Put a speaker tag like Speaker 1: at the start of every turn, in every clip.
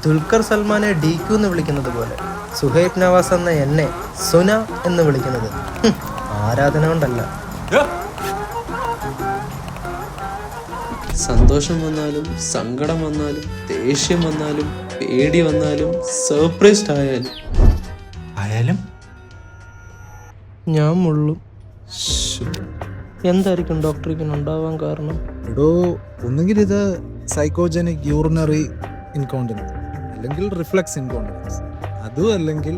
Speaker 1: Dulquer സൽമാനെ DQ എന്ന് വിളിക്കുന്നത് പോലെ സുഹൈബ് നവാസ് എന്ന എന്നെ സുന എന്ന് വിളിക്കുന്നത് ആരാധന കൊണ്ടല്ല.
Speaker 2: സന്തോഷം വന്നാലും സങ്കടം വന്നാലും ദേഷ്യം വന്നാലും പേടി വന്നാലും സർപ്രൈസ്ഡ് ആയാലും
Speaker 1: ഞാൻ മുള്ളും. എന്തായിരിക്കും ഡോക്ടർക്ക് ഉണ്ടാവാൻ കാരണം?
Speaker 3: എടോ, ഒന്നുകിൽ ഇത് സൈക്കോജനിക് യൂറിനറി ഇൻകോണ്ടിനൻസ്, അല്ലെങ്കിൽ റിഫ്ലക്സ് ഇൻകോണ്ടിനൻസ്, അതും അല്ലെങ്കിൽ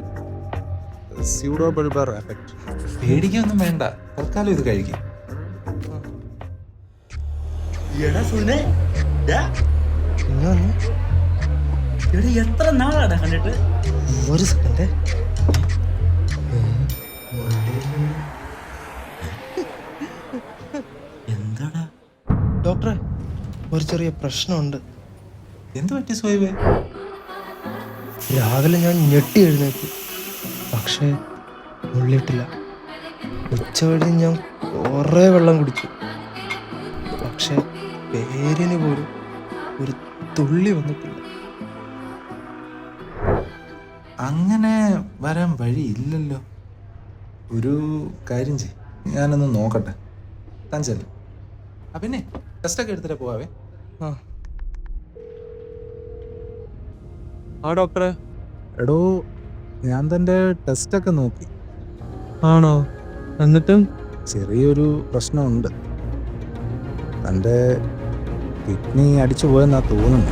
Speaker 3: സ്യൂഡോ ബൾബർ എഫക്റ്റ്.
Speaker 4: പേടിക്കൊന്നും വേണ്ട, തൽക്കാലം ഇത് കഴിക്കും.
Speaker 5: എത്ര നാളാണ് കണ്ടിട്ട്?
Speaker 1: ഒരു സെക്കൻഡ്.
Speaker 5: എന്താടാ
Speaker 1: ഡോക്ടറെ, ഒരു ചെറിയ പ്രശ്നമുണ്ട്.
Speaker 4: എന്ത് പറ്റി സോയിബേ?
Speaker 1: രാവിലെ ഞാൻ ഞെട്ടി എഴുന്നേറ്റു, പക്ഷേ മുള്ളിയിട്ടില്ല. ഉച്ചവഴി ഞാൻ കുറേ വെള്ളം കുടിച്ചു, പക്ഷെ പേരിന് പോലും ഒരു തുള്ളി വന്നിട്ടില്ല.
Speaker 4: അങ്ങനെ വരാൻ വഴിയില്ലല്ലോ. ഒരു കാര്യം ചെയ്, ഞാനൊന്ന് നോക്കട്ടെ. താൻ ചെല്ല്. പിന്നെ ടെസ്റ്റൊക്കെ എടുത്തിട്ട് പോവാവേ.
Speaker 2: ആ ഡോക്ടറെ.
Speaker 3: എടോ, ഞാൻ തൻ്റെ ടെസ്റ്റൊക്കെ നോക്കി.
Speaker 2: ആണോ? എന്നിട്ടും
Speaker 3: ചെറിയൊരു പ്രശ്നമുണ്ട്. തൻ്റെ കിഡ്നി അടിച്ചു പോയെന്നാ തോന്നുന്നു.